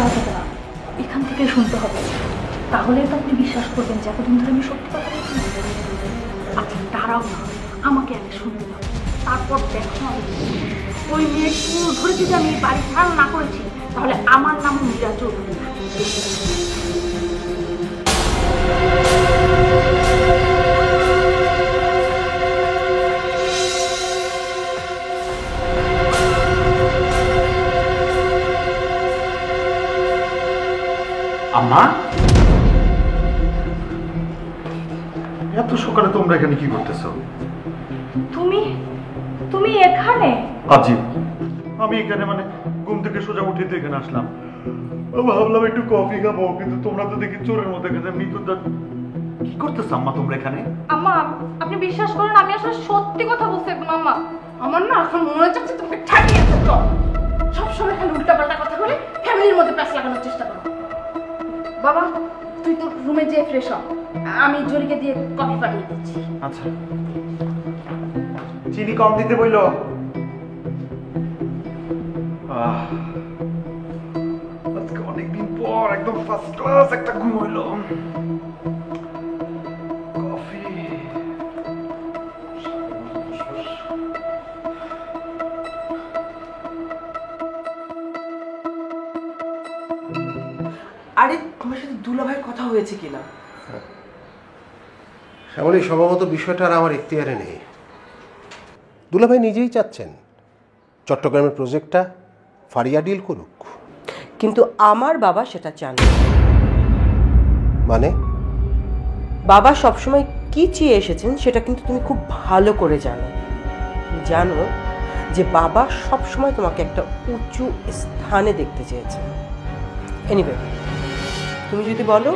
যাওয়া যাবে না, এখান থেকে শুনতে হবে, তাহলে তো আপনি বিশ্বাস করবেন যে এতদিন ধরে আমি সত্যি কথা বলছি। আচ্ছা দাঁড়াও না, আমাকে আগে শুনতে দাও, তারপর দেখো আমি ওই মেয়ের চুল ধরে যদি আমি বাড়ি ছাড়া না করেছি তাহলে আমার নাম মীরা চৌধুরী না। আম্মা, এত সকালে তোমরা এখানে কি করতেছো? তুমি তুমি এখানে? আজি, আমি এখানে মানে ঘুম থেকে সোজা উঠে তো এখানে আসলাম, ভাবলাম একটু কফি খাবো, কিন্তু তোমরা তো দেখি চোরের মধ্যে এখানে মৃত্যুদা। কি করতেছো আম্মা তোমরা এখানে? আম্মা আপনি বিশ্বাস করেন আমি আসলে সত্যি কথা বলছি একদম। আম্মা আমার না এখন মনে হচ্ছে তুমি ঠাকিয়ে আছো, সবসময় খালি উল্টাপাল্টা কথা বলে ফ্যামিলির মধ্যে প্যাঁচ লাগানোর চেষ্টা করো। বাবা তুই তো রুমে যেয়ে ফ্রেশ হ, আমি জরিকে দিয়ে কফি পাঠিয়ে দিচ্ছি। আচ্ছা, চিনি কম দিতে বললো। আজকে অনেকদিন পর একদম ফার্স্ট ক্লাস একটা ঘুম হইলো। কফি। আরে তোমার সাথে দুলাভাইয়ের কথা হয়েছে কিনা? শ্যামলী, সম্ভবত বিষয়টা আর আমার এখতিয়ারে নেই। দুলাভাই নিজেই চাচ্ছেন চট্টগ্রামের প্রজেক্টটা ফারিয়া ডিল করুক, কিন্তু আমার বাবা সেটা চান না। মানে বাবা সবসময় কি চেয়ে এসেছেন সেটা কিন্তু তুমি খুব ভালো করে জানো। জানো যে বাবা সবসময় তোমাকে একটা উঁচু স্থানে দেখতে চেয়েছেন। এনিওয়ে, তুমি যদি বলো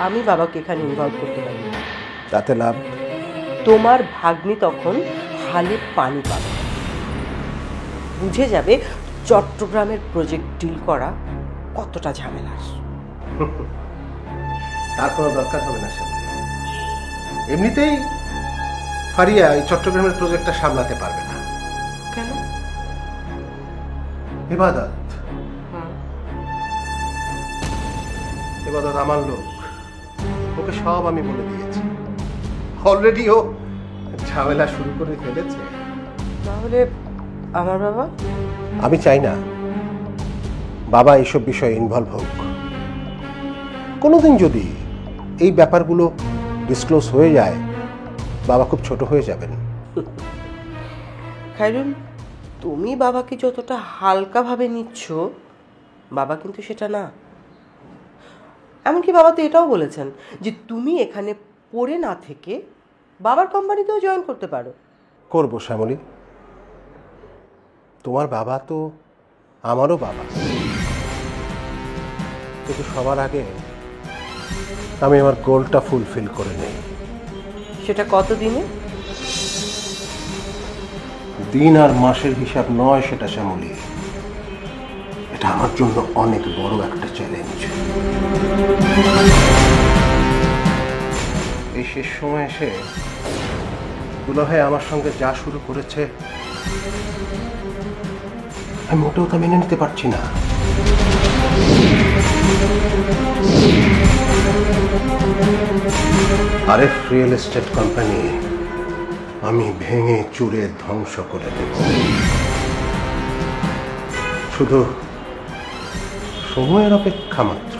আমি বাবাকে এখানে ইনভলভ করতে পারি, তাতে লাভ? তোমার ভাগ্নি তখন হালে পানি পাবে, বুঝে যাবে চট্টগ্রামের প্রজেক্ট ডিল করা কতটা ঝামেলার। তার কোনো দরকার হবে না শ্যামলী। এমনিতেই ফারিয়া এই চট্টগ্রামের প্রজেক্টটা সামলাতে পারবে না। কেন? ইবাদত ইবাদত আমার লোক, ওকে সব আমি বলে দিয়েছি। অলরেডি ও ঝামেলা শুরু করে ফেলেছে। তাহলে আমার বাবা? আমি চাই না বাবা এইসব বিষয়ে ইনভলভ হোক। কোনোদিন যদি এই ব্যাপারগুলো ডিসক্লোজ হয়ে যায়, বাবা খুব ছোট হয়ে যাবেন। খায়রুল, তুমি বাবাকে যতটা হালকাভাবে নিচ্ছ, বাবা কিন্তু সেটা না। এমনকি বাবা তো এটাও বলেছেন যে তুমি এখানে পড়ে না থেকে বাবার কোম্পানিতেও জয়েন করতে পারো। করবো শ্যামলী, তোমার বাবা তো আমারও বাবা, কিন্তু সবার আগে আমি আমার গোলটা ফুলফিল করে নেই। সেটা কত দিনে? দিন আর মাসের হিসাব নয় সেটা শ্যামলী, এটা আমার জন্য অনেক বড় একটা চ্যালেঞ্জ। এই শেষ সময় এসে দুলাভাই আমার সঙ্গে যা শুরু করেছে আমি মোটেও তা মেনে নিতে পারছি না। আরেফ রিয়েল এস্টেট কোম্পানি আমি ভেঙে চুরে ধ্বংস করে দেব। শুধু সময়ের অপেক্ষা মাত্র।